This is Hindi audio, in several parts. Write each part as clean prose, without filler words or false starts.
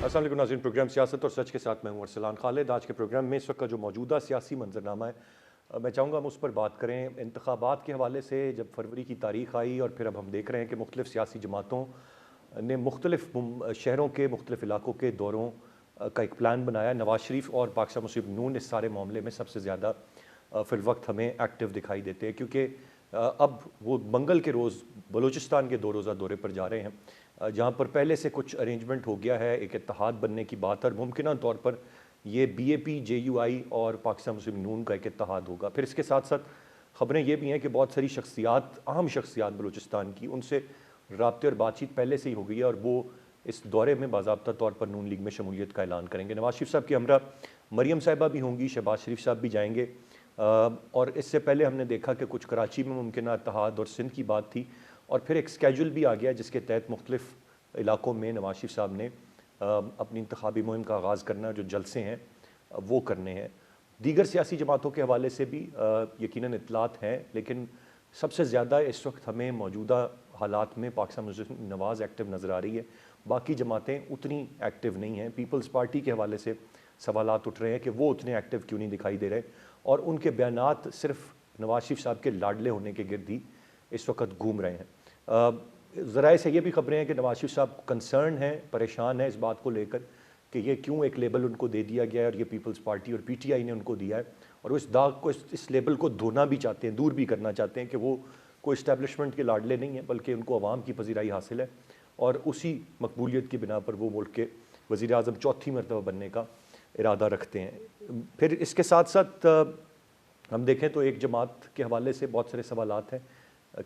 अस्सलाम वालेकुम नाज़रीन, प्रोग्राम सियासत और सच के साथ मैं हूं अरसलान खालिद। आज के प्रोग्राम में इस वक्त का जो मौजूदा सियासी मंजरनामा है, मैं चाहूँगा हम उस पर बात करें। इंतखाबात के हवाले से जब फरवरी की तारीख आई और फिर अब हम देख रहे हैं कि मुख्तलिफ़ सियासी जमातों ने मुख्तलिफ़ शहरों के मुख्तलिफ़ इलाकों के दौरों का एक प्लान बनाया। नवाज शरीफ और पाकिस्तान मुस्लिम नून इस सारे मामले में सबसे ज़्यादा फ़िलवक्त हमें एक्टिव दिखाई देते हैं, क्योंकि अब वो मंगल के रोज़ बलूचिस्तान के 2 रोज़ा दौरे पर जा रहे हैं, जहाँ पर पहले से कुछ अरेंजमेंट हो गया है, एक इत्तेहाद बनने की बात है और मुमकिन तौर पर ये BAP JUI और पाकिस्तान मुस्लिम नून का एक इत्तेहाद होगा। फिर इसके साथ साथ खबरें ये भी हैं कि बहुत सारी शख्सियात, अहम शख्सियात बलूचिस्तान की, उनसे राब्ते और बातचीत पहले से ही हो गई है और वो इस दौरे में बाज़ाब्ता तौर पर नून लीग में शमूलियत का ऐलान करेंगे। नवाज शरीफ साहब की हमरा मरियम साहिबा भी होंगी, शहबाज शरीफ साहब भी जाएंगे। और इससे पहले हमने देखा कि कुछ कराची में मुमकिन इत्तेहाद और सिंध की बात थी, और फिर एक स्केड्यूल भी आ गया जिसके तहत मुख्तलिफ़ इलाकों में नवाज शरीफ साहब ने अपनी इंतखाबी मुहिम का आगाज़ करना, जो जलसे हैं वो करने हैं। दीगर सियासी जमातों के हवाले से भी यकीनन इत्तलात हैं, लेकिन सबसे ज़्यादा इस वक्त हमें मौजूदा हालात में पाकिस्तान मुस्लिम नवाज़ एक्टिव नज़र आ रही है। बाकी जमातें उतनी एक्टिव नहीं हैं। पीपल्स पार्टी के हवाले से सवालात उठ रहे हैं कि वो उतने एक्टिव क्यों नहीं दिखाई दे रहे, और उनके बयानात सिर्फ नवाज शरीफ साहब के लाडले होने के गिर्द ही इस वक्त घूम रहे हैं। ज़राए से ये भी खबरें हैं कि नवाज शरीफ साहब कंसर्न हैं, परेशान हैं इस बात को लेकर कि ये क्यों एक लेबल उनको दे दिया गया है और ये पीपल्स पार्टी और PTI ने उनको दिया है, और वो इस दाग को, इस लेबल को धोना भी चाहते हैं, दूर भी करना चाहते हैं कि वो कोई इस्टेब्लिशमेंट के लाडले नहीं हैं, बल्कि उनको अवाम की पजीराई हासिल है और उसी मकबूलियत की बिना पर वो मुल्क के वज़ीर आज़म चौथी मरतबा बनने का इरादा रखते हैं। फिर इसके साथ साथ हम देखें तो एक जमात के हवाले से बहुत सारे सवालात हैं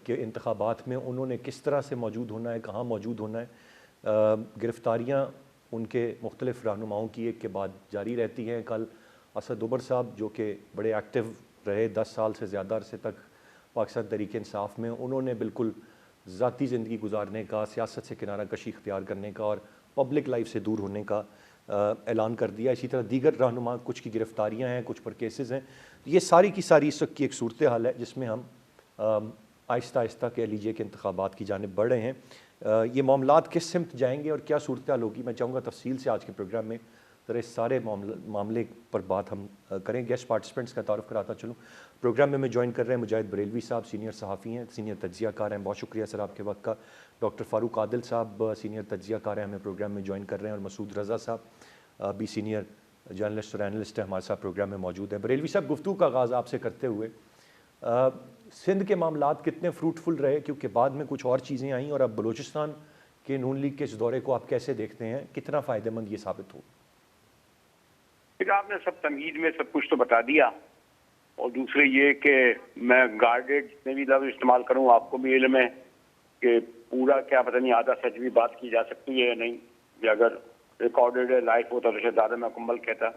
कि इंतखाबात में उन्होंने किस तरह से मौजूद होना है, कहाँ मौजूद होना है। गिरफ्तारियाँ उनके मुख्तलिफ़ रहनुमाओं की एक के बाद जारी रहती हैं। कल असद उमर साहब, जो कि बड़े एक्टिव रहे 10 साल से ज़्यादा अरसे तक पाकिस्तान तहरीक इंसाफ में, उन्होंने बिल्कुल ज़ाती ज़िंदगी गुजारने का, सियासत से किनारा कशी इख्तियार करने का और पब्लिक लाइफ से दूर होने का ऐलान कर दिया। इसी तरह दीगर रहनुमा, कुछ की गिरफ्तारियाँ हैं, कुछ पर केसेस हैं। ये सारी की सारी इस वक्त की एक सूरत हाल है जिसमें हम आहिस्ता आहिस्ता कह लीजिए कि इंतखाबात की जानिब बढ़ रहे हैं। ये मामलात किस सिमत जाएंगे और क्या सूरत हाल होगी, मैं चाहूँगा तफसील से आज के प्रोग्राम में ज़रा इस सारे मामले पर बात हम करें। गेस्ट पार्टिसिपेंट्स का तारुफ कराता चलूँ। प्रोग्राम में मैं ज्वाइन कर रहे हैं मुजाहिद बरेलवी साहब, सीनियर सहाफ़ी हैं, सीनियर तज्ज़ियाकार हैं, बहुत शुक्रिया सर आपके वक्त का। डॉक्टर फ़ारूक आदिल साहब सीनियर तज्ज़ियाकार हैं, हमें प्रोग्राम में ज्वाइन कर रहे हैं, और मसूद रज़ा साहब भी सीनियर जर्नलिस्ट और एनालिस्ट हैं, हमारे साथ प्रोग्राम में मौजूद है। बरेलवी साहब, गुफ्तगू का आगाज़ आपसे करते हुए, सिंध के मामलात कितने फ्रूटफुल रहे, क्योंकि बाद में कुछ और चीज़ें आईं, और अब बलूचिस्तान के नून लीग के इस दौरे को आप कैसे देखते हैं, कितना फ़ायदेमंद ये साबित हो? आपने सब तमहीद में सब कुछ तो बता दिया, और दूसरे ये कि मैं गार्डेड जितने भी लफ्ज़ इस्तेमाल करूँ, आपको भी इल्म है कि पूरा क्या पता नहीं आधा सच भी बात की जा सकती है या नहीं, या अगर रिकॉर्डेड है लाइफ होता तो शायद ज़्यादा मुकम्मल कहता।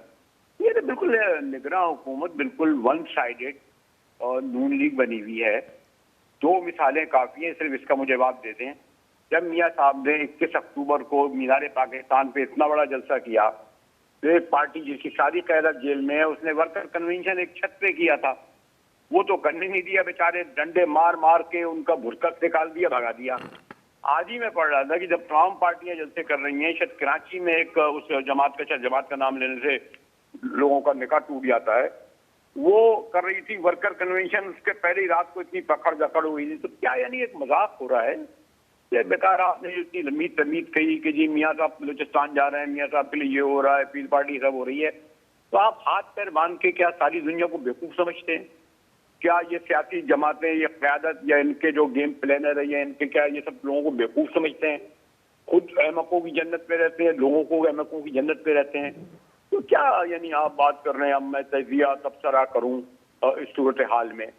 ये तो बिल्कुल निगरान हुकूमत बिल्कुल वन साइडेड और नून लीग बनी हुई है। 2 मिसालें काफ़ी हैं, सिर्फ इसका मुझे जवाब देते हैं। जब मियाँ साहब ने 21 अक्टूबर को मीनार पाकिस्तान पे इतना बड़ा जलसा किया, तो एक पार्टी जिसकी सारी क़यादत जेल में है, उसने वर्कर कन्वेंशन एक छत पे किया था, वो तो करने नहीं दिया, बेचारे डंडे मार मार के उनका भुरकस निकाल दिया, भगा दिया। आज ही मैं पढ़ रहा था कि जब तमाम पार्टियां जलसे कर रही हैं, शायद कराची में एक उस जमात का नाम लेने से लोगों का निकाह टूट जाता है, वो कर रही थी वर्कर कन्वेंशन, उसके पहले ही रात को इतनी पकड़ जकड़ हुई थी। तो क्या यानी एक मजाक हो रहा है? ये बेकार आपने इतनी लंबी तमीज कही कि जी मियाँ साहब बलूचिस्तान जा रहे हैं, मियाँ साहब के लिए ये हो रहा है, पीर पार्टी सब हो रही है, तो आप हाथ पैर बांध के क्या सारी दुनिया को बेवकूफ़ समझते हैं? क्या ये सियासी जमातें, ये क़यादत या इनके जो गेम प्लानर है, या इनके क्या ये सब लोगों को बेवकूफ़ समझते हैं? खुद अहमकों की जन्नत पे रहते हैं, लोगों को अहमकों की जन्नत पे रहते हैं। तो क्या यानी आप बात कर रहे हैं अब मैं तजिया तबसरा करूँ इस सूरत हाल में?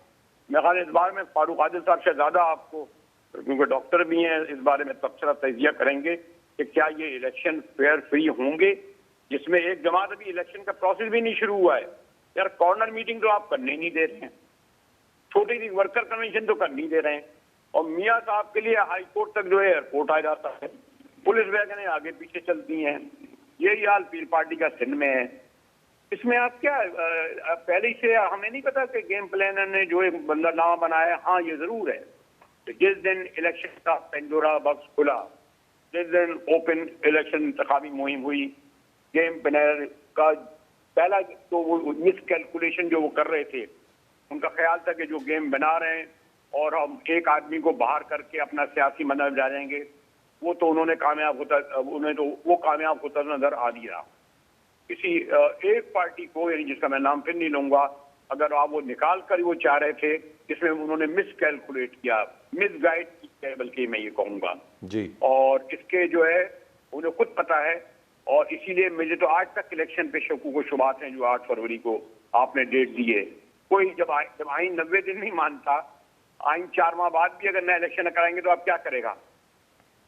मैं ख्याल इस बार में फारूक आदिल साहब से ज़्यादा आपको, क्योंकि डॉक्टर भी हैं, इस बारे में तबसरा तजिया करेंगे कि क्या ये इलेक्शन फेयर फ्री होंगे, जिसमें एक जमात अभी इलेक्शन का प्रोसेस भी नहीं शुरू हुआ है। यार कॉर्नर मीटिंग तो आप करने ही नहीं दे रहे हैं, छोटी सी वर्कर कन्वेंशन तो कर नहीं दे रहे हैं, और मियाँ साहब के लिए हाई कोर्ट तक जो है एयरपोर्ट आ जाता है, पुलिस वैगनें आगे पीछे चलती हैं। यही हाल पीर पार्टी का सिंध में है। इसमें आप क्या पहले ही से हमें नहीं पता कि गेम प्लानर ने जो एक बंदरनामा बनाया है? हाँ, ये जरूर है कि जिस दिन इलेक्शन का पेंडोरा बॉक्स खुला, जिस दिन ओपन इलेक्शन इंतखाबी मुहिम हुई, गेम प्लानर का पहला तो वो मिस कैलकुलेशन जो वो कर रहे थे, उनका ख्याल था कि जो गेम बना रहे हैं और हम एक आदमी को बाहर करके अपना सियासी मनहज ला जाएंगे, वो तो उन्होंने वो कामयाब होता नजर आ दिया। किसी एक पार्टी को, यानी जिसका मैं नाम फिर नहीं लूंगा, अगर आप वो निकाल कर वो चाह रहे थे, जिसमें उन्होंने मिस कैलकुलेट किया, मिस गाइड किया, बल्कि मैं ये कहूंगा जी। और इसके जो है उन्हें खुद पता है। और इसीलिए मुझे तो आज तक इलेक्शन पे शकूक व शुबात हैं जो 8 फरवरी को आपने डेट दी है। कोई जब आइन 90 दिन नहीं मानता, आइन 4 माह बाद भी अगर नया इलेक्शन कराएंगे तो आप क्या करेगा?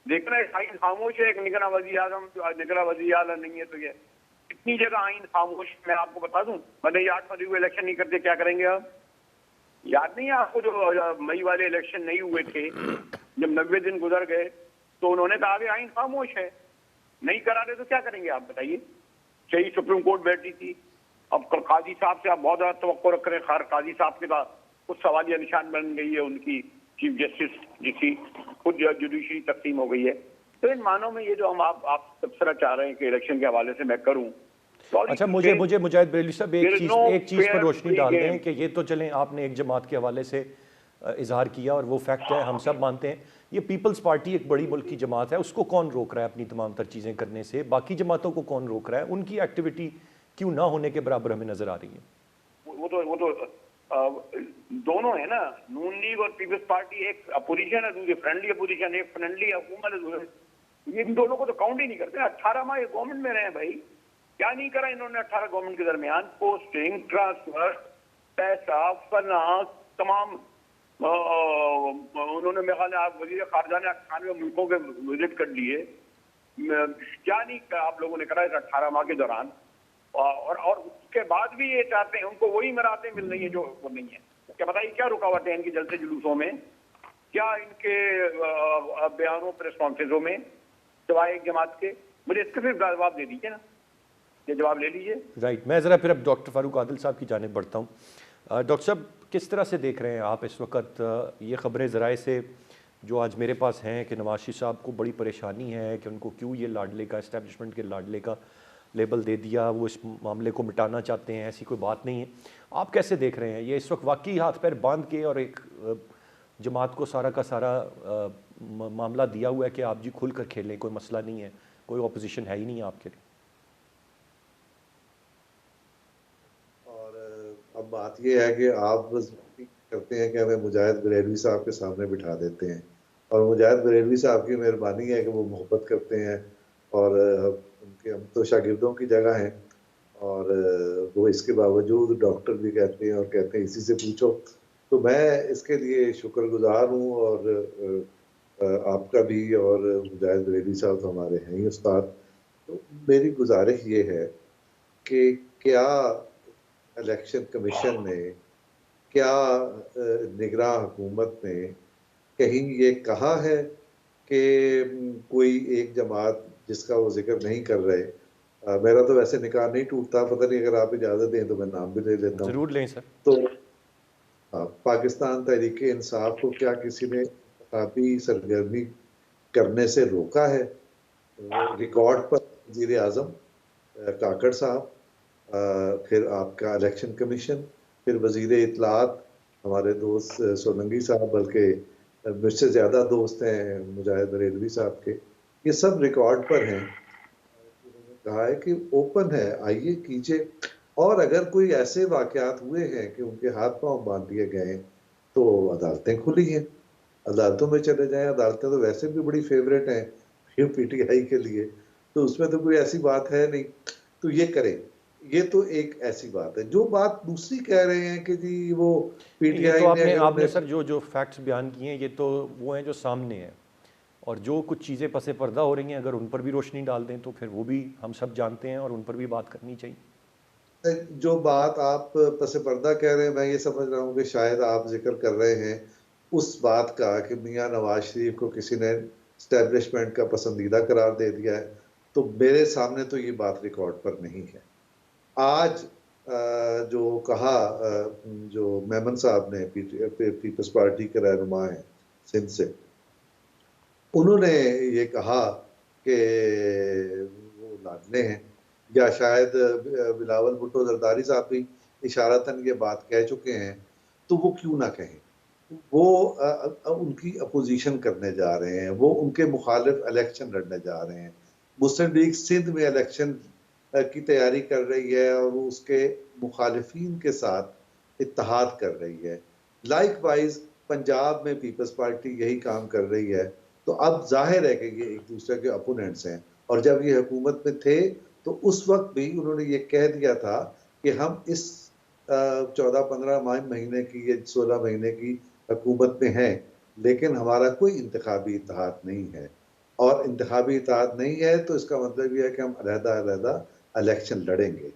देखना है आइन खामोश है, एक निगरान वज़ीर आज़म निगरान वज़ीर आला नहीं है, तो ये इतनी जगह आइन खामोश। मैं आपको बता दूं, मैंने 8 फरवरी को इलेक्शन नहीं करते क्या करेंगे आप? याद नहीं है आपको जो मई वाले इलेक्शन नहीं हुए थे, जब 90 दिन गुजर गए तो उन्होंने कहा कि आइन खामोश है, नहीं करा रहे तो क्या करेंगे आप बताइए? सही सुप्रीम कोर्ट बैठी थी, अब काजी साहब से आप बहुत ज्यादा तवक्को रख रहे हैं। काजी साहब के बाद कुछ सवालिया निशान बन गई है उनकी चीफ जस्टिस जिसकी खुद जुडिशरी तकसीम हो गई है। तो इन मानों में ये जो हम आप तबसरा चाह रहे हैं कि इलेक्शन के हवाले से मैं करूं, अच्छा, मुझे मुजाहिद बरेलवी साहब एक चीज पर रोशनी डाल दें कि ये तो चलें, आपने एक जमात के हवाले से इजहार किया और वो फैक्ट है, हम सब मानते हैं। ये पीपल्स पार्टी एक बड़ी मुल्क की जमात है, उसको कौन रोक रहा है अपनी तमाम तर चीज़ें करने से? बाकी जमातों को कौन रोक रहा है? उनकी एक्टिविटी क्यों ना होने के बराबर हमें नजर आ रही है? वो तो दोनों है ना, नून लीग और पीपल्स पार्टी, एक अपोजिशन है, दूसरी फ्रेंडली अपोजिशन, एक फ्रेंडली हुकूमत है। ये इन दोनों को तो काउंट ही नहीं करते। 18 माह ये गवर्नमेंट में रहे भाई, क्या नहीं करा इन्होंने 18 गवर्नमेंट के दरमियान? पोस्टिंग, ट्रांसफर, पैसा, फना, तमाम उन्होंने मेरे ख्याल आप वजीर खारजा ने 98 मुल्कों के विजिट कर लिए। क्या नहीं आप लोगों ने करा इस 18 माह के दौरान? और उसके बाद भी ये चाहते हैं, उनको वही मराते मिल रही है जो वो नहीं है। क्या बताइए क्या रुकावट है इनके जलसे जुलूसों में, क्या इनके बयानों रेस्पॉन्सेजों में, सिवाय एक जमात के? मुझे इसके फिर जवाब दे दीजिए ना, ये जवाब ले लीजिए। राइट, मैं ज़रा फिर अब डॉक्टर फारूक आदिल साहब की जानिब बढ़ता हूँ। डॉक्टर साहब, किस तरह से देख रहे हैं आप इस वक्त ये ख़बरें ज़राए से जो आज मेरे पास हैं कि नवाज शरीफ साहब को बड़ी परेशानी है कि उनको क्यों ये लाडले का, इस्टेब्लिशमेंट के लाडले का लेबल दे दिया, वो इस मामले को मिटाना चाहते हैं, ऐसी कोई बात नहीं है। आप कैसे देख रहे हैं ये इस वक्त वाकई हाथ पैर बांध के और एक जमात को सारा का सारा मामला दिया हुआ है कि आप जी खुल कर खेलें, कोई मसला नहीं है, कोई ऑपोजिशन है ही नहीं आपके लिए? अब बात यह है कि आप करते हैं कि हमें मुजाहिद बरेलवी साहब के सामने बिठा देते हैं, और मुजाहिद बरेलवी साहब की मेहरबानी है कि वो मोहब्बत करते हैं और उनके हम तो शागिर्दों की जगह हैं, और वो इसके बावजूद डॉक्टर भी कहते हैं और कहते हैं इसी से पूछो। तो मैं इसके लिए शुक्रगुजार हूँ, और आपका भी, और मुजाहिद बरेलवी साहब तो हमारे हैं ही उस्ताद। तो मेरी गुजारिश ये है कि क्या इलेक्शन कमीशन ने, क्या निगरान हुकूमत ने कहीं ये कहा है कि कोई एक जमात जिसका वो जिक्र नहीं कर रहे, मेरा तो वैसे निकाह नहीं टूटता, पता नहीं अगर आप इजाज़त दें तो मैं नाम भी ले लेता हूँ। ज़रूर लें सर। तो पाकिस्तान तहरीक इंसाफ को क्या किसी ने इंतखाबी सरगर्मी करने से रोका है? रिकॉर्ड पर वज़ीर आज़म काकड़ साहब, फिर आपका इलेक्शन कमीशन, फिर वज़ीर इत्तलात हमारे दोस्त सोलंकी साहब, बल्कि मुझसे ज़्यादा दोस्त हैं मुजाहिद बरेलवी साहब के, ये सब रिकॉर्ड पर हैं। उन्होंने कहा है कि ओपन है, आइए कीजिए, और अगर कोई ऐसे वाक़यात हुए हैं कि उनके हाथ पांव बांध दिए गए तो अदालतें खुली हैं, अदालतों में चले जाएं। अदालतें तो वैसे भी बड़ी फेवरेट हैं पीटीआई के लिए, तो उसमें तो कोई ऐसी बात है नहीं, तो ये करें। ये तो एक ऐसी बात है। जो बात दूसरी कह रहे हैं कि जी वो पीटीआई तो आपने सर जो फैक्ट्स बयान किए हैं, ये तो वो हैं जो सामने हैं, और जो कुछ चीज़ें पसे पर्दा हो रही हैं अगर उन पर भी रोशनी डाल दें तो फिर वो भी हम सब जानते हैं और उन पर भी बात करनी चाहिए। जो बात आप पसे पर्दा कह रहे हैं, मैं ये समझ रहा हूँ कि शायद आप जिक्र कर रहे हैं उस बात का कि मियाँ नवाज शरीफ को किसी ने एस्टेब्लिशमेंट का पसंदीदा करार दे दिया है। तो मेरे सामने तो ये बात रिकॉर्ड पर नहीं है। आज जो कहा जो मेमन साहब ने, पीपल्स पार्टी के रहनुमा हैं सिंध से, उन्होंने ये कहा कि वो लाडले हैं, या शायद बिलावल भुट्टो जरदारी साहब भी इशारतन ये बात कह चुके हैं, तो वो क्यों ना कहें। वो उनकी अपोजिशन करने जा रहे हैं, वो उनके मुखालिफ इलेक्शन लड़ने जा रहे हैं। मुस्लिम लीग सिंध में इलेक्शन की तैयारी कर रही है और वो उसके मुखालिफिन के साथ इत्तेहाद कर रही है। लाइक वाइज पंजाब में पीपल्स पार्टी यही काम कर रही है। तो अब जाहिर है कि ये एक दूसरे के अपोनेंट्स हैं, और जब ये हुकूमत में थे तो उस वक्त भी उन्होंने ये कह दिया था कि हम इस 14-15 महीने की या 16 महीने की हुकूमत में हैं, लेकिन हमारा कोई इंतखाबी इत्तेहाद नहीं है। और इंतखाबी इत्तेहाद नहीं है तो इसका मतलब यह है कि हम अलहदा इलेक्शन लड़ेंगे।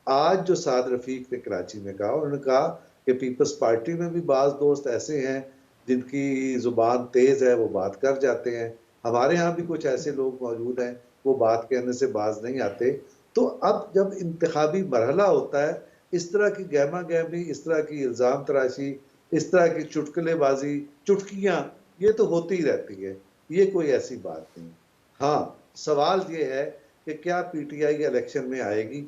आज जो साद रफीक ने कराची में कहा, उन्होंने कहा कि पीपल्स पार्टी में भी बाज दोस्त ऐसे हैं जिनकी जुबान तेज है, वो बात कर जाते हैं। हमारे यहाँ भी कुछ ऐसे लोग मौजूद हैं, वो बात कहने से बाज नहीं आते। तो अब जब इंतखाबी मरहला होता है, इस तरह की गहमा गहमी, इस तरह की इल्ज़ाम तराशी, इस तरह की चुटकुलेबाजी, चुटकियाँ, ये तो होती ही रहती है, ये कोई ऐसी बात नहीं। हाँ, सवाल ये है कि क्या पीटीआई इलेक्शन में आएगी।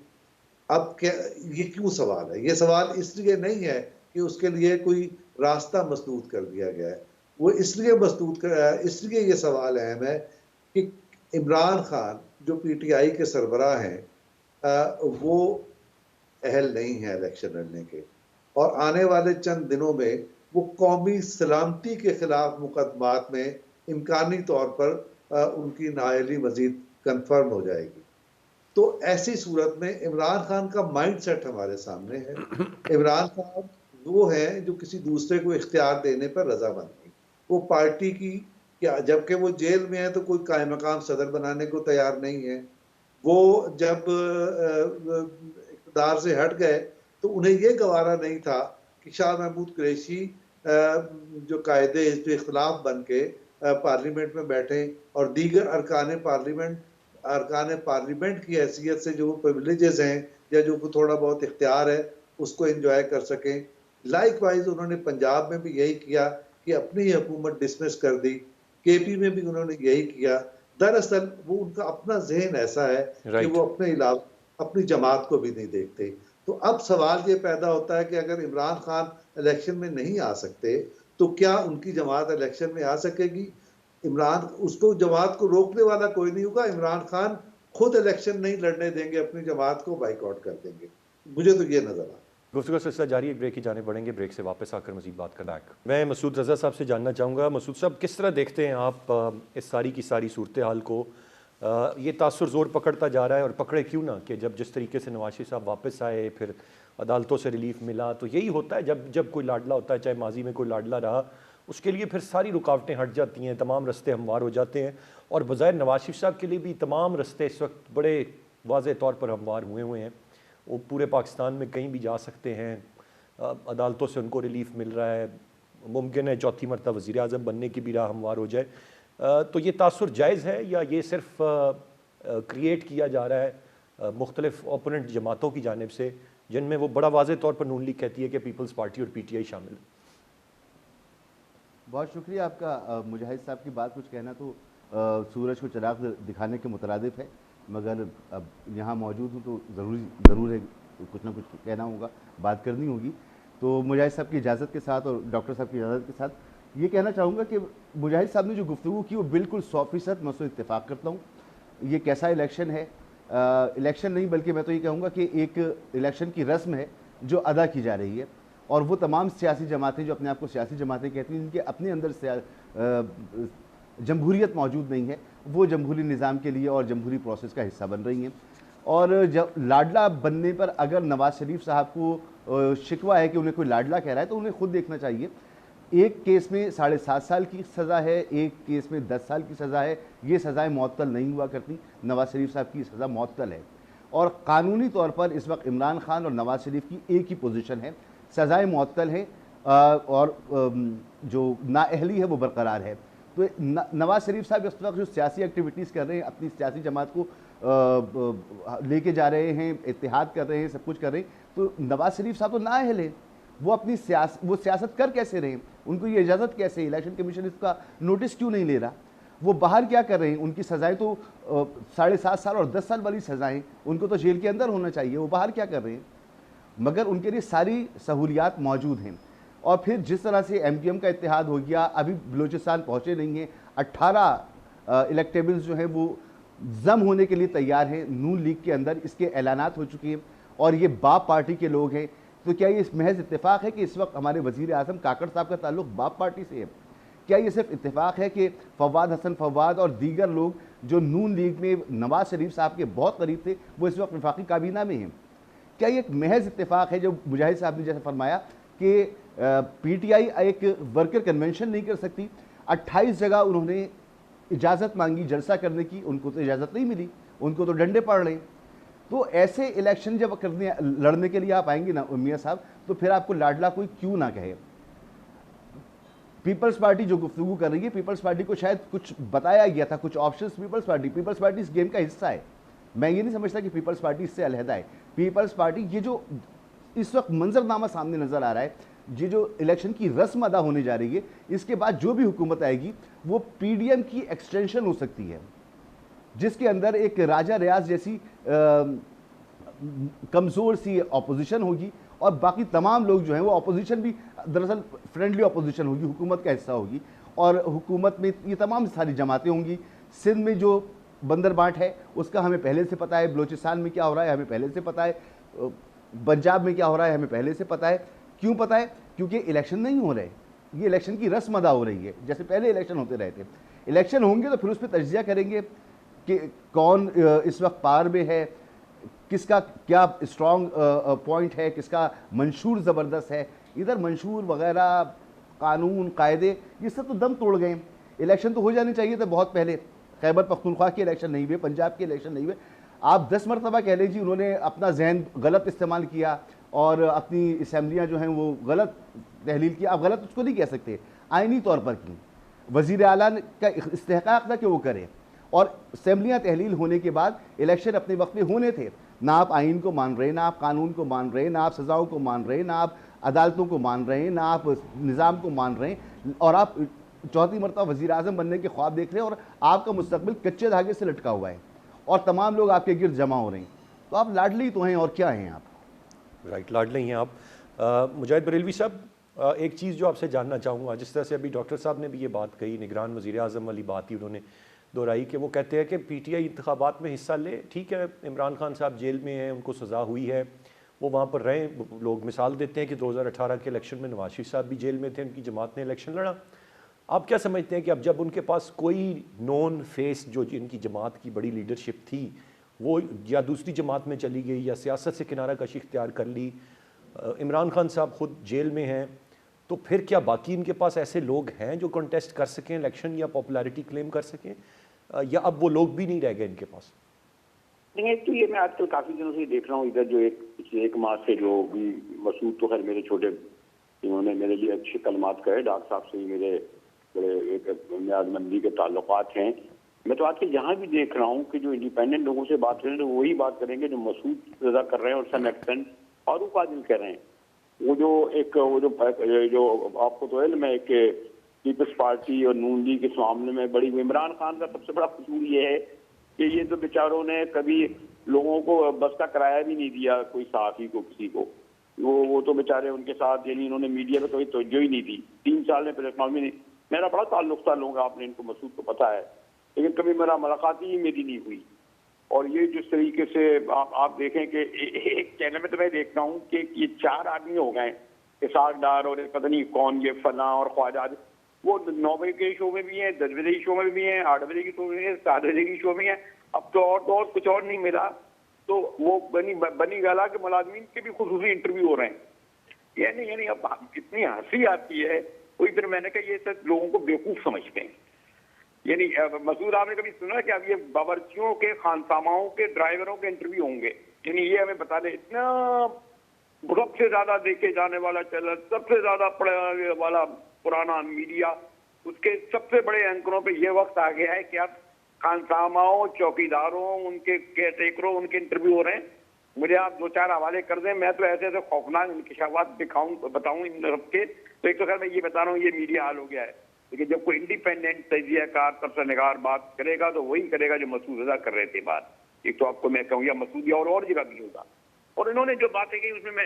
अब क्या, ये क्यों सवाल है? ये सवाल इसलिए नहीं है कि उसके लिए कोई रास्ता मसदूद कर दिया गया है, वो इसलिए मसदूद कर, इसलिए ये सवाल अहम है कि इमरान खान जो पीटीआई के सरबराह हैं, वो अहल नहीं है इलेक्शन लड़ने के, और आने वाले चंद दिनों में वो कौमी सलामती के खिलाफ मुकदमात में इम्कानी तौर पर उनकी नाअहली मजीद कन्फर्म हो जाएगी। तो ऐसी सूरत में इमरान खान का माइंड सेट हमारे सामने है। इमरान खान वो है जो किसी दूसरे को इख्तियार देने पर रजामंद नहीं। वो पार्टी की क्या, जबकि वो जेल में है तो कोई कायम मकाम सदर बनाने को तैयार नहीं है। वो जब इक़्तिदार से हट गए तो उन्हें ये गवारा नहीं था कि शाह महमूद कुरैशी जो कायदे हिज़्ब इख्तिलाफ बन के पार्लियामेंट में बैठे और दीगर अरकान पार्लियामेंट की हैसियत से जो प्रिविलेजेस हैं या जो थोड़ा बहुत इख्तियार है उसको एंजॉय कर सकें। लाइक वाइज उन्होंने पंजाब में भी यही किया कि अपनी हुकूमत डिसमिस कर दी, केपी में भी उन्होंने यही किया। दरअसल वो उनका अपना जहन ऐसा है कि वो अपने इलावा अपनी जमात को भी नहीं देखते। तो अब सवाल ये पैदा होता है कि अगर इमरान खान इलेक्शन में नहीं आ सकते तो क्या उनकी जमात इलेक्शन में आ सकेगी? इमरान, उसको जमात को रोकने वाला कोई नहीं होगा। इमरान खान खुद इलेक्शन नहीं लड़ने देंगे, अपनी जमात को बाइकआउट कर देंगे। मुझे तो ये नजर आ। गुफ्तगू का सिलसिला जारी, एक ब्रेक की जाने पड़ेंगे, ब्रेक से वापस आकर मजीद बात करना है। मैं मसूद रज़ा साहब से जानना चाहूँगा, मसूद साहब किस तरह देखते हैं आप इस सारी की सारी सूरत हाल को? ये तासुर ज़ोर पकड़ता जा रहा है, और पकड़े क्यों ना, कि जब जिस तरीके से नवाज शरीफ साहब वापस आए, फिर अदालतों से रिलीफ मिला, तो यही होता है जब कोई लाडला होता है, चाहे माजी में कोई लाडला रहा, उसके लिए फिर सारी रुकावटें हट जाती हैं, तमाम रास्ते हमवार हो जाते हैं। और बज़ाहिर नवाज शरीफ साहब के लिए भी तमाम रास्ते इस वक्त बड़े वाज़ेह तौर पर हमवार हुए हैं। वो पूरे पाकिस्तान में कहीं भी जा सकते हैं, अदालतों से उनको रिलीफ मिल रहा है, मुमकिन है चौथी मरतबा वज़ीर आज़म बनने की भी राह हमवार हो जाए। तो ये तासुर जायज़ है या ये सिर्फ क्रिएट किया जा रहा है मुख्तलिफ ओपोनेंट जमातों की जानिब से, जिनमें वो बड़ा वाज़ेह तौर पर नून लीग कहती है कि पीपल्स पार्टी और पीटीआई शामिल है? बहुत शुक्रिया आपका। मुजाहिद साहब की बात कुछ कहना तो सूरज को चिराग दिखाने के मुतरादिफ है, मगर अब यहाँ मौजूद हूँ तो ज़रूर है, कुछ ना कुछ कहना होगा, बात करनी होगी। तो मुजाहिद साहब की इजाज़त के साथ और डॉक्टर साहब की इजाज़त के साथ ये कहना चाहूँगा कि मुजाहिद साहब ने जो गुफ्तगू की वो बिल्कुल 100% मैं उससे इत्तेफाक करता हूँ। ये कैसा इलेक्शन है? इलेक्शन नहीं, बल्कि मैं तो ये कहूँगा कि एक इलेक्शन की रस्म है जो अदा की जा रही है, और वो तमाम सियासी जमातें जो अपने आप को सियासी जमातें कहती हैं, जिनके अपने अंदर जमहूरियत मौजूद नहीं है, वो जमहूरी निज़ाम के लिए और जमहूरी प्रोसेस का हिस्सा बन रही हैं। और जब लाडला बनने पर अगर नवाज़ शरीफ साहब को शिकवा है कि उन्हें कोई लाडला कह रहा है, तो उन्हें खुद देखना चाहिए। एक केस में 7.5 साल की सज़ा है, एक केस में 10 साल की सज़ा है। ये सज़ाएँ मुअत्तल नहीं हुआ करती। नवाज़ शरीफ साहब की सज़ा मुअत्तल है, और कानूनी तौर पर इस वक्त इमरान खान और नवाज़ शरीफ की एक ही पोजीशन है, सज़ाएँ मुअत्तल हैं, और जो नाअहली है वो बरकरार है। तो नवाज़ शरीफ साहब इस वक्त जो सियासी एक्टिविटीज़ कर रहे हैं, अपनी सियासी जमात को लेके जा रहे हैं, इत्तेहाद कर रहे हैं, सब कुछ कर रहे हैं, तो नवाज़ शरीफ साहब तो नाअहल हैं। वो अपनी सियासत कर कैसे रहे हैं? उनको ये इजाज़त कैसे? इलेक्शन कमीशन इसका नोटिस क्यों नहीं ले रहा? वो बाहर क्या कर रहे हैं? उनकी सजाएं तो 7.5 साल और 10 साल वाली सजाएं, उनको तो जेल के अंदर होना चाहिए। वो बाहर क्या कर रहे हैं? मगर उनके लिए सारी सहूलियात मौजूद हैं। और फिर जिस तरह से MQM का इत्तेहाद हो गया, अभी बलूचिस्तान पहुँचे नहीं हैं, 18 इलेक्टेबल्स जो हैं वो जम होने के लिए तैयार हैं नून लीग के अंदर, इसके ऐलानात हो चुके हैं और ये बाप पार्टी के लोग हैं। तो क्या ये महज इत्तेफाक है कि इस वक्त हमारे वज़ीर आज़म काकड़ साहब का ताल्लुक बाप पार्टी से है? क्या ये सिर्फ इत्तेफाक है कि फवाद हसन फवाद और दीगर लोग जो नून लीग में नवाज शरीफ साहब के बहुत करीब थे वो इस वक्त वफाकी काबीना में हैं? क्या ये एक महज इत्तेफाक है जो मुजाहिद साहब ने जैसे फरमाया कि PTI एक वर्कर कन्वेंशन नहीं कर सकती? 28 जगह उन्होंने इजाज़त मांगी जलसा करने की, उनको तो इजाज़त नहीं मिली, उनको तो डंडे पड़ रहे हैं। तो ऐसे इलेक्शन जब लड़ने के लिए आप आएंगे ना मियां साहब, तो फिर आपको लाडला कोई क्यों ना कहे। पीपल्स पार्टी जो गुफ्तगू कर रही है, पीपल्स पार्टी को शायद कुछ बताया गया था, कुछ ऑप्शंस। पीपल्स पार्टी इस गेम का हिस्सा है। मैं ये नहीं समझता कि पीपल्स पार्टी इससे अलहदा है। पीपल्स पार्टी, ये जो इस वक्त मंजरनामा सामने नजर आ रहा है, ये जो इलेक्शन की रस्म अदा होने जा रही है, इसके बाद जो भी हुकूमत आएगी वो PDM की एक्सटेंशन हो सकती है, जिसके अंदर एक राजा रियाज जैसी कमज़ोर सी ऑपोजिशन होगी और बाकी तमाम लोग जो हैं वो ऑपोजिशन भी दरअसल फ्रेंडली ऑपोजिशन होगी, हुकूमत का हिस्सा होगी। और हुकूमत में ये तमाम सारी जमातें होंगी। सिंध में जो बंदर बांट है उसका हमें पहले से पता है, बलूचिस्तान में क्या हो रहा है हमें पहले से पता है, पंजाब में क्या हो रहा है हमें पहले से पता है। क्यों पता है? क्योंकि इलेक्शन नहीं हो रहे, ये इलेक्शन की रस्म अदा हो रही है, जैसे पहले इलेक्शन होते रहे थे। इलेक्शन होंगे तो फिर उस पर तज्जिया करेंगे कि कौन इस वक्त पावर में है, किसका क्या स्ट्रॉन्ग पॉइंट है, किसका मंशूर ज़बरदस्त है। इधर मंशूर वगैरह कानून कायदे ये सब तो दम तोड़ गए। इलेक्शन तो हो जाने चाहिए थे बहुत पहले। खैबर पख्तूनख्वा के इलेक्शन नहीं हुए, पंजाब के इलेक्शन नहीं हुए। आप 10 मरतबा कह लीजिए उन्होंने अपना जहन गलत इस्तेमाल किया और अपनी असम्बलियाँ जो हैं वो गलत तहलील किया। आप गलत उसको नहीं कह सकते, आइनी तौर पर की। वज़ीर आला का इस्तेहकाक था कि वो करें और असम्बलियाँ तहलील होने के बाद इलेक्शन अपने वक्त में होने थे। ना आप आइन को मान रहे, ना आप कानून को मान रहे, ना आप सज़ाओं को मान रहे, ना आप अदालतों को मान रहे हैं, ना आप निज़ाम को मान रहे हैं, और आप चौथी मरतबा वज़ीर आज़म बनने के ख्वाब देख रहे हैं और आपका मुस्तकबिल कच्चे धागे से लटका हुआ है और तमाम लोग आपके गिर्द जमा हो रहे हैं। तो आप लाडली तो हैं और क्या हैं आप? राइट, लाडले हैं आप। मुजाहिद बरेलवी साहब, एक चीज़ जो आपसे जानना चाहूँगा, जिस तरह से अभी डॉक्टर साहब ने भी ये बात कही, निगरान वज़ीर आज़म वाली बात ही उन्होंने दोहराई कि वो कहते हैं कि PTI इंतखाबात में हिस्सा ले। ठीक है, इमरान खान साहब जेल में हैं, उनको सज़ा हुई है, वो वहाँ पर रहें। लोग मिसाल देते हैं कि 2018 के इलेक्शन में नवाज शरीफ साहब भी जेल में थे, उनकी जमात ने इलेक्शन लड़ा। आप क्या समझते हैं कि अब जब उनके पास कोई नॉन फेस जो जिनकी जमात की बड़ी लीडरशिप थी वो या दूसरी जमात में चली गई या सियासत से किनारा कशी इख्तियार कर ली, इमरान खान साहब खुद जेल में हैं, तो फिर क्या बाकी इनके पास ऐसे लोग हैं जो कंटेस्ट कर सकें इलेक्शन या पॉपुलैरिटी क्लेम कर सकें, या अब वो लोग भी नहीं रह गए इनके पास? नहीं, तो ये मैं आजकल काफी दिनों से देख रहा हूँ इधर, जो एक माह से जो भी मसूद, तो खैर मेरे छोटे, इन्होंने मेरे लिए अच्छे कलमात कहे, डॉक्टर साहब से ही मेरे बड़े एक बुनियादमंदी के ताल्लुकात हैं। मैं तो आजकल यहाँ भी देख रहा हूँ कि जो इंडिपेंडेंट लोगों से बात करें तो वही बात करेंगे जो मसूद रजा कर रहे हैं और सम एक्सटेंट फारूक आदिल कह रहे हैं। वो जो आपको तो इल्म है कि पीपल्स पार्टी और नून लीग इस मामले में बड़ी, इमरान खान का सबसे बड़ा कसूर ये है कि ये तो बेचारों ने कभी लोगों को बस का किराया भी नहीं दिया, कोई सहाफ़ी को, किसी को। वो तो बेचारे उनके साथ, यानी इन्होंने मीडिया में कभी तवज्जो ही नहीं दी। 3 साल में प्रेस कॉन्फ्रेंस नहीं, मेरा बड़ा ताल्लुक था लोगों का, आपने इनको मसूद को पता है, लेकिन कभी मेरा मुलाकात ही मेरी नहीं हुई। और ये जिस तरीके से आप देखें कि एक चैनल में तो मैं देखता हूँ कि ये 4 आदमी हो गए, इसाक डार और पता नहीं कौन, ये फला और ख्वाजा, वो 9 बजे के शो में भी हैं, 10 बजे के शो में भी हैं, 8 बजे के शो में हैं, 7 बजे के शो में हैं। अब तो और कुछ और नहीं मिला, तो वो बनी गाला के मुलाजमीन के भी खुसूसी इंटरव्यू हो रहे हैं। यानी अब कितनी हंसी आती है। कोई फिर मैंने कहा ये सब लोगों को बेवकूफ समझते हैं। यानी मसूद, आपने कभी सुना कि अब ये बावर्चियों के, खानसामाओं के, ड्राइवरों के इंटरव्यू होंगे? यानी ये हमें बता दे, इतना सबसे ज्यादा देखे जाने वाला चैनल, सबसे ज्यादा पढ़ने वाला पुराना मीडिया, उसके सबसे बड़े एंकरों पे ये वक्त आ गया है कि अब खानसामाओं, चौकीदारों, उनके केयरटेकरों, उनके इंटरव्यू हो रहे हैं। मुझे आप 2-4 हवाले कर दें, मैं तो ऐसे खौफनाक इंकशाफात बताऊं इन सब के। तो एक तो खैर मैं ये बता रहा हूँ, ये मीडिया हाल हो गया है। लेकिन जब कोई इंडिपेंडेंट तजियाकार तबसरनगार बात करेगा तो वही करेगा जो मसूद रजा कर रहे थे बात। एक तो आपको मैं कहूँगा मसूद और जगह भी होगा। और इन्होंने जो बातें की उसमें मैं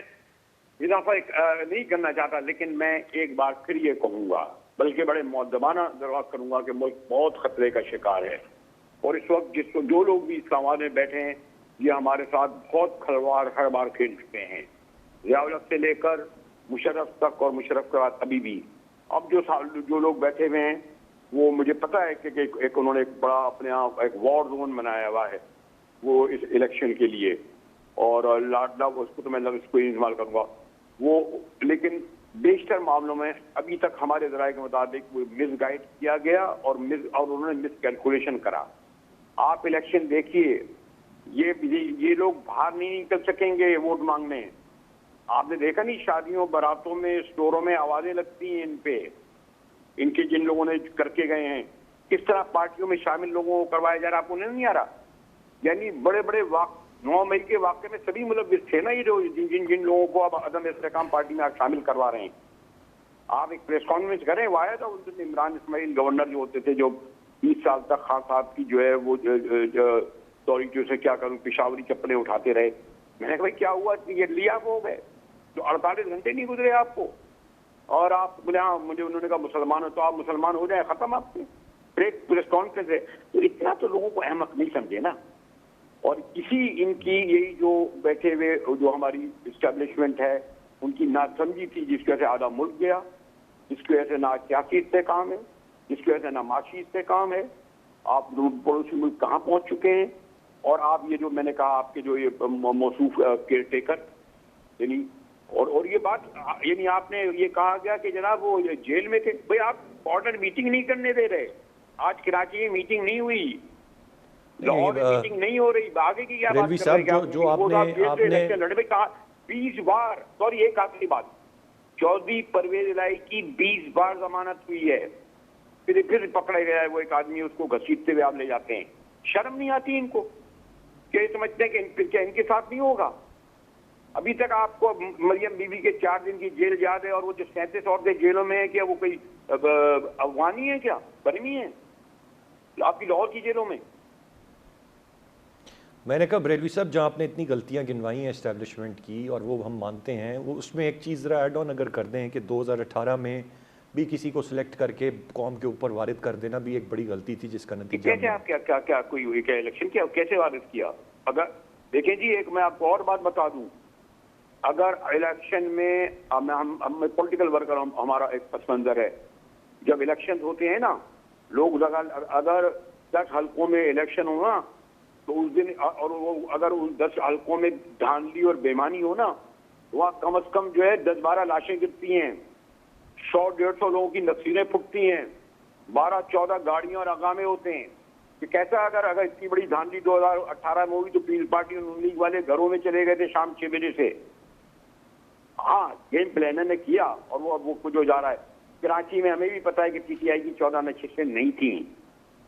इजाफा नहीं करना चाहता, लेकिन मैं एक बार फिर ये कहूँगा, बल्कि बड़े मुअद्दबाना दरवाज़ करूँगा कि मुल्क बहुत खतरे का शिकार है। और इस वक्त जिसको जो लोग भी इस समाज में बैठे हैं ये हमारे साथ बहुत खलवाड़ हर बार खेल चुके हैं, ज़िया-उल-हक से लेकर मुशर्रफ तक और मुशर्रफ के बाद अभी भी। अब जो लोग बैठे हुए हैं वो मुझे पता है कि एक उन्होंने एक बड़ा अपने आप एक वॉर जोन बनाया हुआ है वो इस इलेक्शन के लिए, और लाडला उसको तो मैं इसको इस्तेमाल करूँगा वो, लेकिन बेशतर मामलों में अभी तक हमारे ज़राए के मुताबिक वो मिसगाइड किया गया और उन्होंने मिस कैलकुलेशन करा। आप इलेक्शन देखिए, ये लोग बाहर नहीं निकल सकेंगे वोट मांगने। आपने देखा नहीं शादियों बारातों में स्टोरों में आवाजें लगती हैं इन पे, इनके जिन लोगों ने करके गए हैं, किस तरह पार्टियों में शामिल लोगों को करवाया जा रहा है, आपको नहीं आ रहा। यानी बड़े बड़े 9 मई के वाक़े में सभी मुलव्विस थे ना, ये जो जिन लोगों को अब अदम इस्तेकाम पार्टी में आप शामिल करवा रहे हैं। आप एक प्रेस कॉन्फ्रेंस करें, वो आया था उस दिन इमरान इस्माइल गवर्नर जो होते थे, जो 20 साल तक खान साहब की जो है वो सॉरी जो से क्या करूं पेशावरी चप्पलें उठाते रहे। मैंने कहा भाई क्या हुआ, ये लिया हो गए जो 48 घंटे नहीं गुजरे आपको, और आप बोले हाँ मुझे उन्होंने कहा मुसलमान हो तो आप मुसलमान हो जाए, खत्म आपसे प्रेस कॉन्फ्रेंस है। तो इतना तो लोगों को अहमक नहीं समझे ना। और इसी इनकी यही जो बैठे हुए जो हमारी इस्टेब्लिशमेंट है उनकी नासमझी थी, जिसकी वजह से आधा मुल्क गया, जिसकी वजह से ना सियासी इस्तेकाम है, जिसकी वजह से ना माशी इस्तेकाम है। आप पड़ोसी मुल्क कहाँ पहुंच चुके हैं। और आप ये जो मैंने कहा आपके जो ये मौसूफ केयर टेकर यानी और ये बात यानी आपने ये कहा गया कि जनाब वो जेल में थे। भाई आप बॉर्डर मीटिंग नहीं करने दे रहे, आज कराची में मीटिंग नहीं हुई, लाहौर में मीटिंग नहीं हो रही, आगे की क्या बात कर रहे हैं? जो आपने कहा 20 बार, सॉरी एक आखिरी बात, चौधरी परवेज इलाही की 20 बार जमानत हुई है, फिर पकड़ा गया है वो एक आदमी, उसको घसीटते हुए आप ले जाते हैं। शर्म नहीं आती इनको? क्या समझते हैं कि क्या इनके साथ नहीं होगा? अभी तक आपको मरियम बीबी के 4 दिन की जेल याद है, और वो जो 37 औरतें जेलों में है, क्या वो कोई अफगानी है, क्या बर्मी है आपकी लाहौर की जेलों में? मैंने कहा बरेलवी साहब जहाँ आपने इतनी गलतियाँ गिनवाई हैं एस्टेब्लिशमेंट की, और वो हम मानते हैं, वो उसमें एक चीज़ ज़रा ऐड ऑन अगर कर दें कि 2018 में भी किसी को सिलेक्ट करके कौम के ऊपर वारिद कर देना भी एक बड़ी गलती थी, जिसका नतीजा कैसे आप क्या कोई हुई क्या इलेक्शन किया, कैसे वारिद किया? अगर देखें जी, एक मैं आपको और बात बता दूं, अगर इलेक्शन में हम पॉलिटिकल वर्कर हमारा एक पस मंजर है, जब इलेक्शन होते हैं ना लोग, अगर 10 हल्कों में इलेक्शन हो ना तो उस दिन, और वो अगर उन 10 हल्कों में धांधली और बेईमानी हो ना, वहाँ कम से कम जो है 10-12 लाशें गिरती हैं, 100-150 लोगों की नक्सीरें फुटती हैं, 12-14 गाड़ियां और अगामे होते हैं। कि कैसा अगर इतनी बड़ी धांधली 2018 में हुई तो पीपल्स पार्टी और लीग वाले घरों में चले गए थे शाम 6 बजे से। हाँ, गेम प्लानर ने किया और वो कुछ हो जा रहा है। कराची में हमें भी पता है कि पीटीआई की 14 नशिस्तें नहीं थी,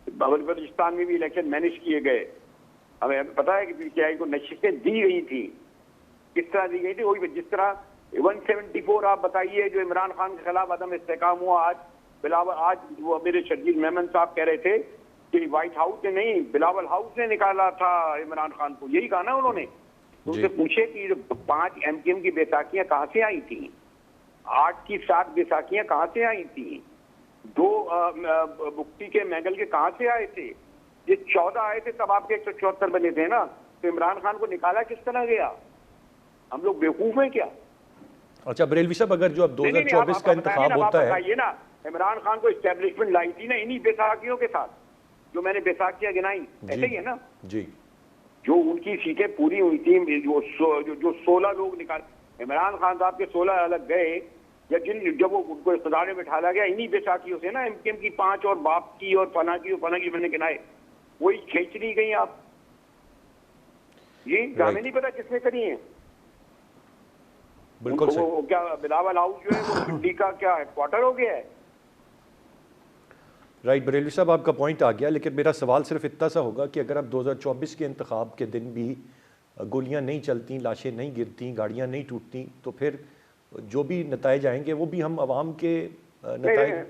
बलूचिस्तान में भी इलेक्शन मैनेज किए गए, हमें पता है कि पीटीआई को नशिस्तें दी गई थी। किस तरह दी गई थी? वही जिस तरह 174 आप बताइए जो इमरान खान के खिलाफ अदम इस्तेकाम हुआ, आज बिलावल, आज वो मेरे शर्जील मेमन साहब कह रहे थे कि व्हाइट हाउस ने नहीं, बिलावल हाउस ने निकाला था इमरान खान को, यही कहा ना उन्होंने। तो उनसे पूछे कि 5 एमकेएम की बैसाखियां कहां से आई थी, 8 की 7 बैसाखियां कहां से आई थी, 2 मुक्ति के मैगल के कहां से आए थे, ये 14 आए थे तब आपके 174 बने थे ना। तो इमरान खान को निकाला किस तरह गया? हम लोग बेवकूफ हैं क्या? अच्छा बरेलवी साहब, अगर जो अब 2024 का इंतखाब होता है, ये ना इमरान खान को एस्टेब्लिशमेंट लाई थी ना इन्हीं बैसाखियों के साथ, जो मैंने बैसाखियां गिनाई, ऐसे ही है ना जी, जो उनकी सीटें पूरी हुई थी, जो 16 लोग निकाल, इमरान खान साहब के 16 अलग गए, या जब वो उनको इस्तेदार में बैठाया गया इन्हीं बैसाखियों से ना, एमकेएम की 5 और बाप की और फना की मैंने गिनाए, वही खींच नहीं गई आप। ये हमें नहीं पता किसने करी है। बिल्कुल सही। वो क्या बिलावल हाउस जो है वो पिंडी का क्या हेडक्वार्टर हो गया है? राइट बरेलवी साहब, आपका पॉइंट आ गया, लेकिन मेरा सवाल सिर्फ इतना सा होगा कि अगर अब 2024 के इंतखाब के दिन भी गोलियां नहीं चलती, लाशें नहीं गिरती, गाड़ियां नहीं टूटती, तो फिर जो भी नताइज आएंगे वो भी हम आवाम के नताइज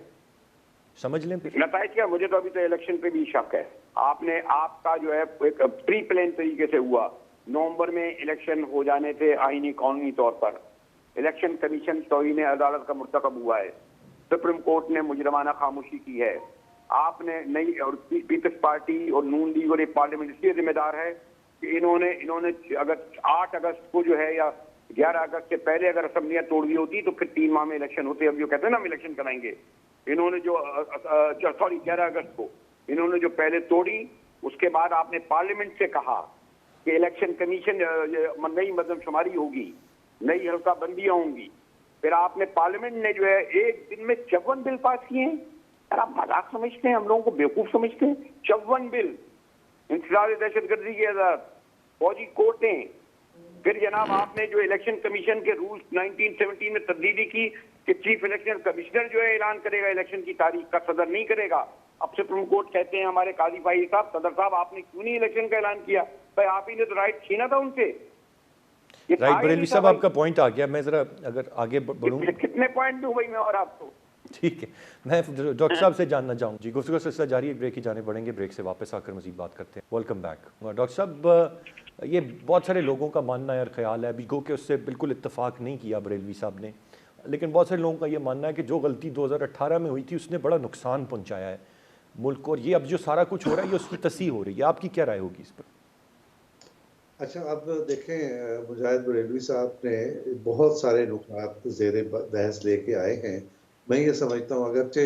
समझ लें फिर। नताइज क्या, मुझे तो अभी तो इलेक्शन पे भी शक है। आपका जो है एक प्री प्लान तरीके से हुआ, नवंबर में इलेक्शन हो जाने थे आईनी कानूनी तौर पर। इलेक्शन कमीशन तौहीन अदालत का मुर्तकब हुआ है, सुप्रीम कोर्ट ने मुजरमाना खामोशी की है। आपने नई और पीपल्स पार्टी और नून लीग और ये पार्लियामेंट इसलिए जिम्मेदार है कि इन्होंने अगस्त 8 अगस्त को जो है या 11 अगस्त से पहले अगर असेंबलियां तोड़ दी होती तो फिर 3 माह में इलेक्शन होते। अब जो कहते हैं ना हम इलेक्शन कराएंगे, इन्होंने जो 11 अगस्त को इन्होंने जो पहले तोड़ी, उसके बाद आपने पार्लियामेंट से कहा कि इलेक्शन कमीशन नई मर्दमशुमारी होगी, नई हल्का बंदियां होंगी। फिर आपने पार्लियामेंट ने जो है एक दिन में 54 बिल पास किए हैं। यार आप मजाक समझते हैं, हम लोगों को बेवकूफ समझते हैं। 54 बिल, इंसदाद दहशतगर्दी की आजाद, फौजी कोर्टें। फिर जनाब आपने जो इलेक्शन कमीशन के रूल्स 1917 में तब्दीली की कि चीफ इलेक्शन कमिश्नर जो है ऐलान करेगा इलेक्शन की तारीख का, सदर नहीं करेगा। अब सुप्रीम कोर्ट कहते हैं हमारे काजी भाई साहब, सदर साहब आपने क्यों नहीं इलेक्शन का ऐलान किया? भाई आप ही ने तो राइट छीना था उनसे। राइट बरेलवी साहब, आपका पॉइंट आ गया। मैं जरा अगर आगे बढ़ूं, कितने पॉइंट दूं भाई मैं और आपको? ठीक है, मैं डॉक्टर साहब से जानना चाहूँ जी। गुफ्तगू का सिलसिला जारी है, ब्रेक की जाने पड़ेंगे, ब्रेक से वापस आकर मजीद बात करते हैं। वेलकम बैक डॉक्टर साहब। ये बहुत सारे लोगों का मानना है और ख्याल है, अभी गो के उससे बिल्कुल इत्तेफाक नहीं किया बरेलवी साहब ने, लेकिन बहुत सारे लोगों का ये मानना है कि जो गलती 2018 में हुई थी उसने बड़ा नुकसान पहुँचाया है मुल्क को, और ये अब जो सारा कुछ हो रहा है ये उसकी तस्हीह हो रही है। आपकी क्या राय होगी इस पर? अच्छा, अब देखें, मुजाहिद बरेलवी साहब ने बहुत सारे नुकात ज़ेरे बहस लेके आए हैं। मैं ये समझता हूँ, अगरचे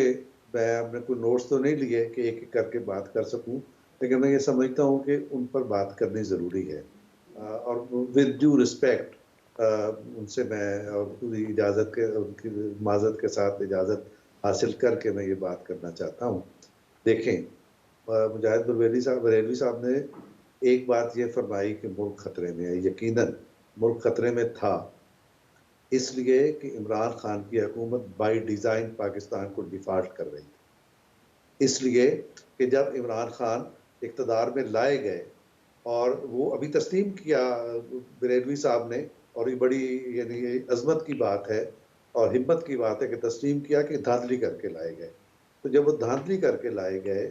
मैं अपने कोई नोट्स तो नहीं लिए कि एक एक करके बात कर सकूँ, लेकिन मैं ये समझता हूँ कि उन पर बात करनी ज़रूरी है। और विद ड्यू रिस्पेक्ट उनसे मैं और पूरी इजाज़त के, उनकी माज़रत के साथ इजाज़त हासिल करके मैं ये बात करना चाहता हूँ। देखें, मुजाहिद बरेलवी साहब ने एक बात ये फरमाई कि मुल्क खतरे में है। यकीनन मुल्क खतरे में था, इसलिए कि इमरान खान की हुकूमत बाय डिज़ाइन पाकिस्तान को डिफॉल्ट कर रही थी। इसलिए कि जब इमरान खान इक़्तिदार में लाए गए, और वो अभी तस्लीम किया बरेलवी साहब ने, और ये बड़ी यानी अज़मत की बात है और हिम्मत की बात है कि तस्लीम किया कि धांधली करके लाए गए। तो जब वो धांधली करके लाए गए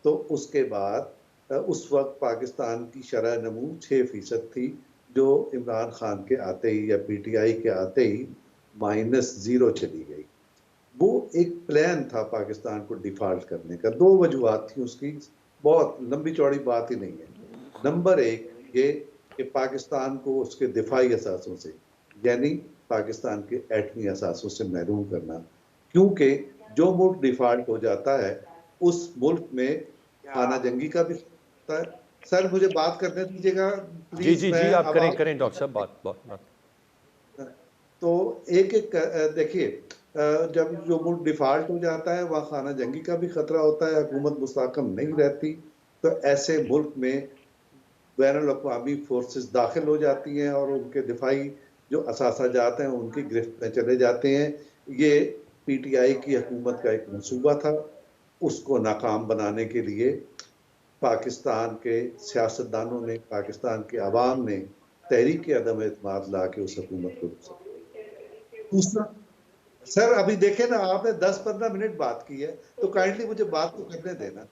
तो उसके बाद उस वक्त पाकिस्तान की शरह नमू 6% थी, जो इमरान खान के आते ही या पीटीआई के आते ही -0 चली गई। वो एक प्लान था पाकिस्तान को डिफॉल्ट करने का। 2 वजूहात थी उसकी, बहुत लंबी चौड़ी बात ही नहीं है। नंबर 1 ये कि पाकिस्तान को उसके दिफाई असासों से, यानी पाकिस्तान के एटमी असासों से महरूम करना, क्योंकि जो मुल्क डिफॉल्ट हो जाता है उस मुल्क में खाना जंगी का भी होता है। सर मुझे बात करने दीजिएगा प्लीज। जी आप करें डॉक्टर साहब बात। तो एक एक देखिए, जब जो मुल्क डिफॉल्ट हो जाता है वहाँ खाना जंगी का भी खतरा होता है, हुकूमत मुस्तहकम नहीं रहती, तो ऐसे मुल्क में बैनुल-अक़वामी फोर्सेस दाखिल हो जाती हैं और उनके दिफाई जो असासाजात हैं उनकी गिरफ्त में चले जाते हैं। ये पीटीआई की हुकूमत का एक मंसूबा था, उसको नाकाम बनाने के लिए पाकिस्तान के सियासतदानों ने, पाकिस्तान के अवाम ने तहरीक अदम एतमाद ला के उस हुकूमत को दूसरा। सर अभी देखे ना, आपने 10-15 मिनट बात की है, तो काइंडली मुझे बात तो करने देना।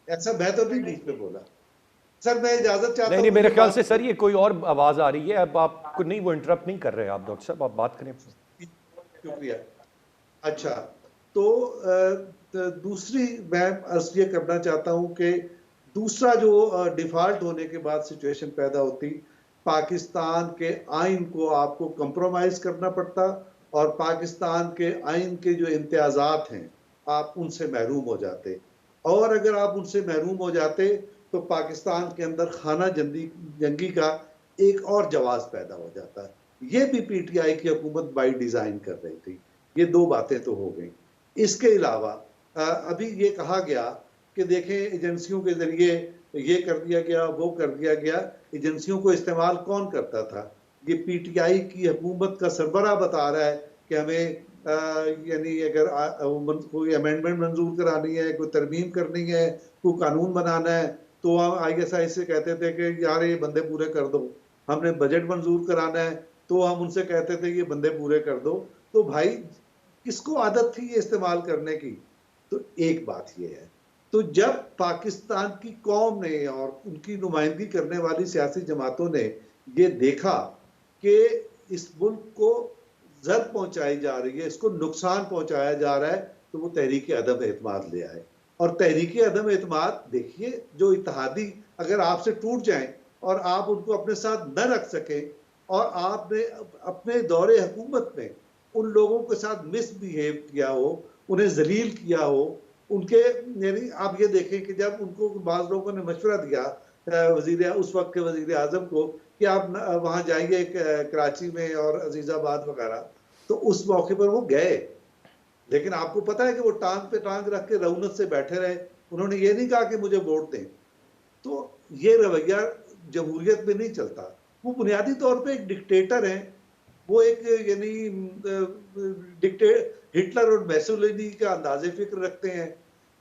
ऐसा मैं तो नहीं बीच में बोला। सर मैं इजाजत चाहता हूं। नहीं, मेरे ख्याल से सर ये कोई और आवाज आ रही है, अब आपको नहीं, वो इंटरप्ट नहीं कर रहे आप डॉक्टर साहब, आप बात करें। शुक्रिया। अच्छा, तो दूसरी मैं अर्ज ये करना चाहता हूं कि दूसरा जो डिफॉल्ट होने के बाद सिचुएशन पैदा होती, पाकिस्तान के आइन को आपको कंप्रोमाइज करना पड़ता और पाकिस्तान के आइन के जो इम्तियाजात हैं आप उनसे महरूम हो जाते, और अगर आप उनसे महरूम हो जाते तो पाकिस्तान के अंदर खाना जंगी का एक और जवाब पैदा हो जाता। ये भी पीटीआई की हुकूमत बाय डिजाइन कर रही थी। ये 2 बातें तो हो गई। इसके अलावा अभी ये कहा गया कि देखें एजेंसियों के जरिए ये कर दिया गया, वो कर दिया गया। एजेंसियों को इस्तेमाल कौन करता था? ये पीटीआई की हुकूमत का सरबराह बता रहा है कि हमें यानी अगर कोई अमेंडमेंट मंजूर करानी है, कोई तरमीम करनी है, कोई कानून बनाना है, तो हम ISI से कहते थे कि यार ये बंदे पूरे कर दो। हमने बजट मंजूर कराना है तो हम उनसे कहते थे ये बंदे पूरे कर दो। तो भाई किसको आदत थी ये इस्तेमाल करने की? तो एक बात ये है, तो जब पाकिस्तान की कौम ने और उनकी नुमाइंदगी करने वाली सियासी जमातों ने ये देखा कि इस मुल्क को जद पहुंचाई जा रही है, इसको नुकसान पहुंचाया जा रहा है, तो वो तहरीक अदम एतमाद ले आए। और तहरीक अदम एतमाद देखिए, जो इत्तेहादी अगर आपसे टूट जाएं और आप उनको अपने साथ न रख सकें और आपने अपने दौरे हुकूमत में उन लोगों के साथ मिसबिहेव किया हो, उन्हें जलील किया हो, उनके यानी आप ये देखें कि जब उनको बाज़ लोगों ने मशवरा दिया वजीर उस वक्त के वजीर आजम को कि आप वहां जाइए कराची में और अजीजाबाद वगैरह, तो उस मौके पर वो गए, लेकिन आपको पता है कि वो टांग पे टांग रख के रउनत से बैठे रहे। उन्होंने ये नहीं कहा कि मुझे वोट दें। तो ये रवैया जमहूरियत में नहीं चलता। वो बुनियादी तौर पे एक डिक्टेटर हैं, वो एक यानी हिटलर और मैसोलिनी का अंदाजे फिक्र रखते हैं।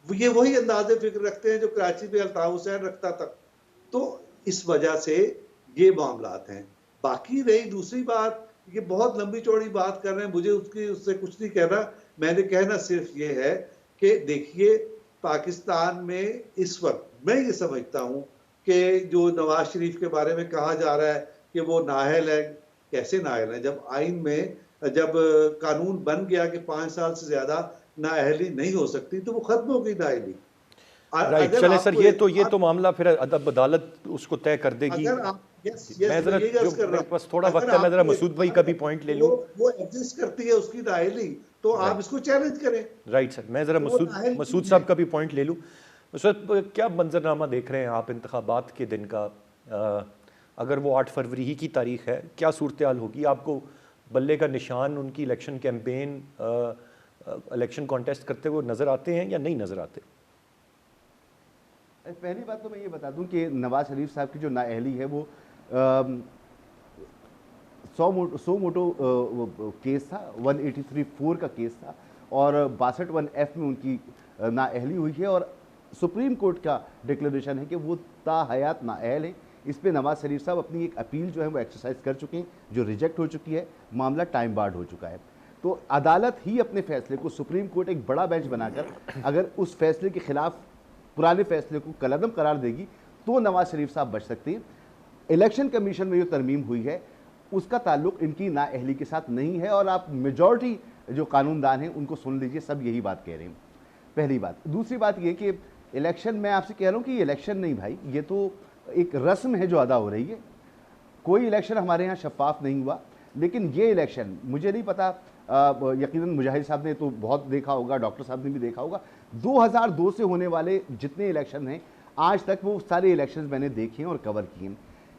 ये वही अंदाजे फिक्र रखते हैं जो कराची में अल्ताफ हुसैन रखता था। तो इस वजह से ये मामलात हैं। बाकी रही दूसरी बात, ये बहुत लंबी चौड़ी बात कर रहे हैं, मुझे उससे कुछ नहीं कहना। मैंने कहना सिर्फ ये है कि देखिए, पाकिस्तान में इस वक्त मैं ये समझता हूं कि जो नवाज शरीफ के बारे में कहा जा रहा है कि वो नाअहल है, कैसे नाअहल है? जब आइन में जब कानून बन गया कि 5 साल से ज्यादा नाअहली नहीं हो सकती, तो वो खत्म हो गई नाअहली। राइट, चले सर, ये तो मामला फिर अदब अदालत उसको तय कर देगी। अगर आप मैं जरा जो मेरे पास थोड़ा वक्त है, मैं जरा मसूद भाई का भी पॉइंट ले लूं। वो एग्जिस्ट करती है उसकी नाअहली, तो आप इसको चैलेंज करें। राइट सर, मैं जरा मसूद साहब का भी पॉइंट ले लूं। सर, क्या मंजरनामा देख रहे हैं आप इंतखाबात के दिन का? अगर वो 8 फरवरी ही की तारीख है, क्या सूरत हाल होगी? आपको बल्ले का निशान उनकी इलेक्शन कैंपेन, इलेक्शन कॉन्टेस्ट करते हुए नजर आते हैं या नहीं नजर आते? पहली बात तो मैं ये बता दूं कि नवाज शरीफ साहब की जो नाअहली है वो 100 मोटो केस था, 183(4) का केस था और 62(1)(f) में उनकी नाअहली हुई है और सुप्रीम कोर्ट का डिक्लेरेशन है कि वो ताहयात नाअहल है। इस पे नवाज शरीफ साहब अपनी एक अपील जो है वो एक्सरसाइज कर चुके हैं, जो रिजेक्ट हो चुकी है, मामला टाइम बार्ड हो चुका है। तो अदालत ही अपने फैसले को, सुप्रीम कोर्ट एक बड़ा बेंच बनाकर अगर उस फैसले के खिलाफ पुराने फैसले को कलअदम करार देगी तो नवाज शरीफ साहब बच सकते हैं। इलेक्शन कमीशन में जो तरमीम हुई है उसका ताल्लुक इनकी नाअहली के साथ नहीं है और आप मेजॉरिटी जो कानूनदान हैं उनको सुन लीजिए, सब यही बात कह रहे हैं। पहली बात। दूसरी बात ये कि इलेक्शन, मैं आपसे कह रहा हूँ कि ये इलेक्शन नहीं भाई, ये तो एक रस्म है जो अदा हो रही है। कोई इलेक्शन हमारे यहाँ शफाफ नहीं हुआ, लेकिन ये इलेक्शन मुझे नहीं पता, यकीनन मुजाहिद साहब ने तो बहुत देखा होगा, डॉक्टर साहब ने भी देखा होगा, 2002 से होने वाले जितने इलेक्शन हैं आज तक वो सारे इलेक्शंस मैंने देखे हैं और कवर किए हैं।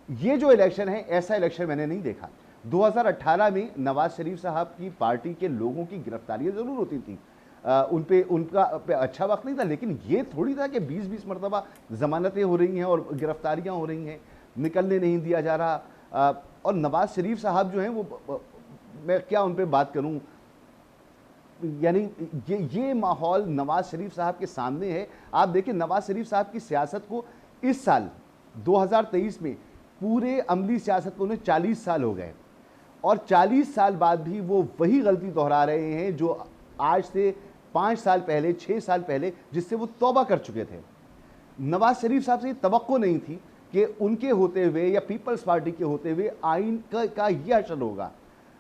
ये जो इलेक्शन है ऐसा इलेक्शन मैंने नहीं देखा। 2018 में नवाज शरीफ साहब की पार्टी के लोगों की गिरफ्तारियां ज़रूर होती थी, उनका अच्छा वक्त नहीं था, लेकिन ये थोड़ी था कि 20-20 मरतबा ज़मानतें हो रही हैं और गिरफ्तारियां हो रही हैं, निकलने नहीं दिया जा रहा। और नवाज शरीफ साहब जो हैं वो, मैं क्या उन पर बात करूं, यानी ये माहौल नवाज शरीफ साहब के सामने है। आप देखिए नवाज शरीफ साहब की सियासत को इस साल 2023 में, पूरे अमली सियासत को उन्हें 40 साल हो गए और 40 साल बाद भी वो वही गलती दोहरा रहे हैं जो आज से 5 साल पहले, 6 साल पहले, जिससे वो तौबा कर चुके थे। नवाज शरीफ साहब से ये तवक्को नहीं थी कि उनके होते हुए या पीपल्स पार्टी के होते हुए आइन का ये असर होगा,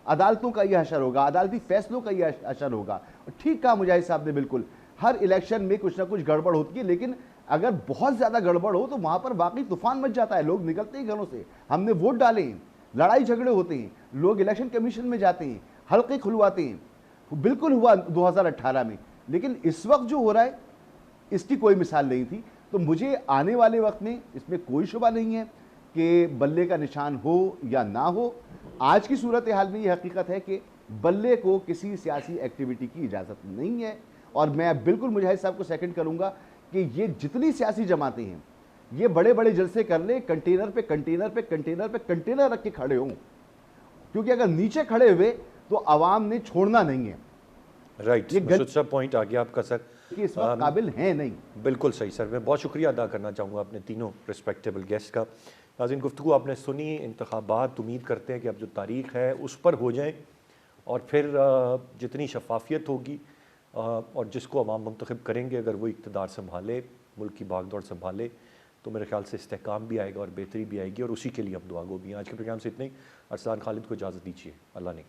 अदालतों का यह असर होगा, अदालती फैसलों का यह असर होगा। ठीक कहा मुजाहिद साहब ने, बिल्कुल हर इलेक्शन में कुछ ना कुछ गड़बड़ होती है, लेकिन अगर बहुत ज़्यादा गड़बड़ हो तो वहाँ पर वाकई तूफान मच जाता है। लोग निकलते हैं घरों से, हमने वोट डाले हैं, लड़ाई झगड़े होते हैं, लोग इलेक्शन कमीशन में जाते हैं, हल्के खुलवाते हैं। बिल्कुल हुआ 2018 में, लेकिन इस वक्त जो हो रहा है इसकी कोई मिसाल नहीं थी। तो मुझे आने वाले वक्त में इसमें कोई शुबा नहीं है कि बल्ले का निशान हो या ना हो। आज की सूरत हाल में ये हकीकत है कि बल्ले को किसी सियासी एक्टिविटी की इजाज़त नहीं है और मैं बिल्कुल मुजाहिद साहब को सेकंड करूंगा कि ये जितनी सियासी जमातें हैं ये बड़े बड़े जलसे कर ले, कंटेनर पे कंटेनर पे कंटेनर पे कंटेनर रख के खड़े हों, क्योंकि अगर नीचे खड़े हुए तो आवाम ने छोड़ना नहीं है। राइट, मसूद पॉइंट आ गया आपका सर, कि इस वक्त काबिल है नहीं। बिल्कुल सही सर, मैं बहुत शुक्रिया अदा करना चाहूँगा अपने तीनों रिस्पेक्टेबल गेस्ट का। नाज़रीन, गुफ्तगू आपने सुनी, इंतखाबात उम्मीद करते हैं कि अब जो तारीख़ है उस पर हो जाएं और फिर जितनी शफाफियत होगी, और जिसको अवाम मुंतखब करेंगे अगर वो इक़्तिदार संभाले, मुल्क की भागदौड़ संभाले, तो मेरे ख्याल से इस्तेहकाम भी आएगा और बेहतरी भी आएगी, और उसी के लिए हम दुआ गो भी हैं। आज के प्रोग्राम से इतना ही। अरसलान खालिद को इजाज़त दीजिए। अल्लाह ने